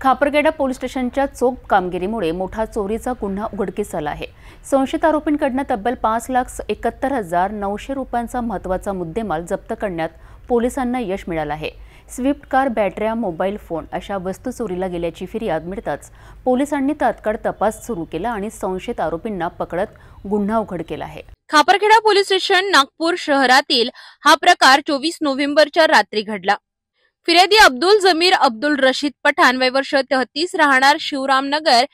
Khaparkheda police स्टेशनच्या चोख कामगिरीमुळे मोठा चोरीचा गुन्हा उघडकीस आला आहे। संशयित आरोपींकडून तब्बल 5,71,900 रुपयांचा महत्त्वाचा मुद्देमाल जप्त करण्यात पोलिसांना यश मिळालं आहे। स्विफ्ट कार, बॅटऱ्या, मोबाईल फोन अशा वस्तू चोरीला गेल्याची फिर्याद मिळताच पोलिसांनी तात्काळ तपास सुरू केला आणि संशयित आरोपींना पकडत गुन्हा उघड केला आहे। खापरखेडा पोलीस स्टेशन नागपूर शहरातील हा प्रकार 24 नोव्हेंबरच्या रात्री घडला। फिर्यादी अब्दुल जमीर अब्दुल रशीद पठाण, वय वर्ष 33, राहणार शिवरामनगर,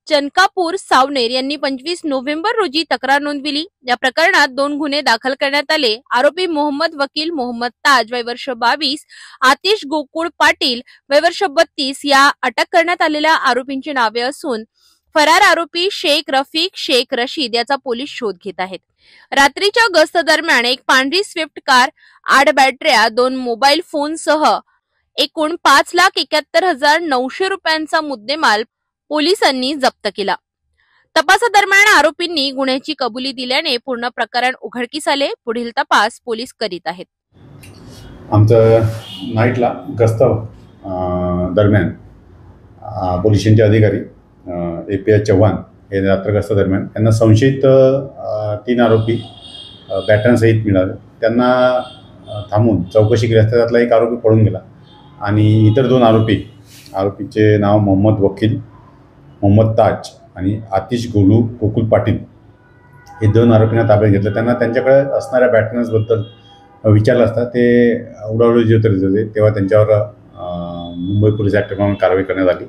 चनकापूर, सावनेर यांनी 25 नोव्हेंबर रोजी तक्रार नोंदविली। या प्रकरणात 2 गुन्हे दाखल करण्यात आले। आरोपी मोहम्मद वकील मोहम्मद ताज, वय वर्ष 22, आतिश गोकुळ पाटील, वय वर्ष 32 या अटक करण्यात आलेल्या आरोपींची नावे असून फरार आरोपी शेख रफीक शेख रशीद याचा पोलीस शोध घेत आहेत। रात्रीच्या गस्त दरम्यान एक पांढरी स्विफ्ट कार, 8 बॅटऱ्या, 2 मोबाईल फोनसह एकूण 5,71,900 रुपयांचा मुद्देमाल पोलिसांनी जप्त केला। तपासादरम्यान आरोपींनी गुन्ह्याची कबुली दिल्याने पूर्ण प्रकरण उघडकीस आले। पुढील तपास पोलीस करीत आहेत। आमचं नाईटला गस्त दरम्यान पोलीस स्टेशनचे अधिकारी API चव्हाण हे रात्र गस्त दरम्यान त्यांना संशयित 3 आरोपी बॅटऱ्यांसहित मिळाले। त्यांना थांबून चौकशी केली असता त्यातला एक आरोपी पळून गेला आणि इतर 2 आरोपीचे नाव मोहम्मद वकील मोहम्मद ताज आणि आतिश गोकुळ पाटील हे 2 आरोपींना ताब्यात घेतलं। त्यांना त्यांच्याकडे असणाऱ्या बॅटऱ्यांबद्दल विचारलं असता ते उडावडी जे होते तेव्हा त्यांच्यावर मुंबई पोलीस ॲक्टप्रमाणे कारवाई करण्यात आली।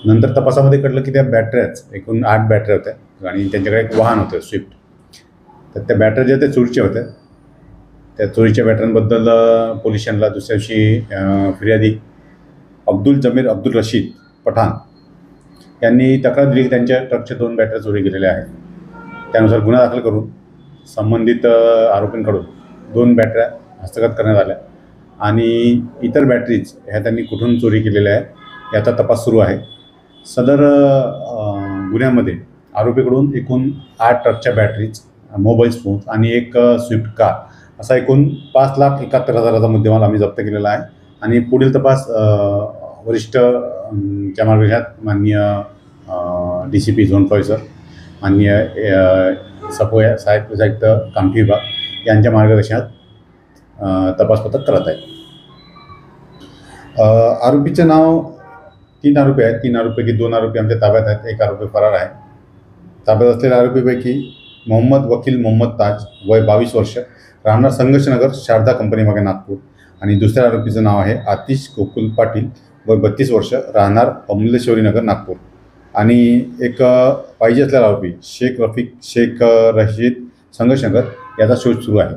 नंतर तपासामध्ये कळलं की त्या बॅटऱ्याच एकूण 8 बॅटऱ्या होत्या आणि त्यांच्याकडे एक वाहन होतं स्विफ्ट। तर त्या बॅटऱ्या ज्या त्या चोरीच्या होत्या, त्या चोरीच्या बॅटऱ्यांबद्दल पोलीस स्टेशनला दुसऱ्या दिवशी फिर्यादी अब्दुल जमीर अब्दुल रशीद पठाण यांनी तक्रार दिली की त्यांच्या ट्रकच्या 2 बॅटऱ्या चोरी गेलेल्या आहेत। त्यानुसार गुन्हा दाखल करून संबंधित आरोपींकडून 2 बॅटऱ्या हस्तगत करण्यात आल्या आणि इतर बॅटरीज ह्या त्यांनी कुठून चोरी केलेल्या आहेत याचा तपास सुरू आहे। सदर गुन्ह्यामध्ये आरोपीकडून एकूण 8 ट्रकच्या बॅटरीज, मोबाईल फोन्स आणि एक स्विफ्ट कार असा एकूण 5,71,000चा मुद्देमाल आम्ही जप्त केलेला आहे आणि पुढील तपास वरिष्ठ च्या मार्गदर्शनात माननीय DCP झोन 5 सर, माननीय सपोया सहाय्यक पोलीस आयुक्त कामठी विभाग यांच्या मार्गदर्शनात तपास पथक करत आहे। आरोपीचे नाव 3 आरोपी आहेत। 3 आरोपीपैकी 2 आरोपी आमच्या ताब्यात आहेत, 1 आरोपी फरार आहे। ताब्यात असलेल्या आरोपीपैकी मोहम्मद वकील मोहम्मद ताज, वय 22 वर्ष, राहणार संघर्षनगर, शारदा कंपनी मागे, नागपूर आणि दुसऱ्या आरोपीचं नाव आहे आतिश गोकुळ पाटील, वय 32 वर्ष, राहणार अमलेश्वरी नगर, नागपूर आणि एक पाहिजे असलेला आरोपी शेख रफीक शेख रशीद संघर्षनगर याचा शोध सुरू आहे।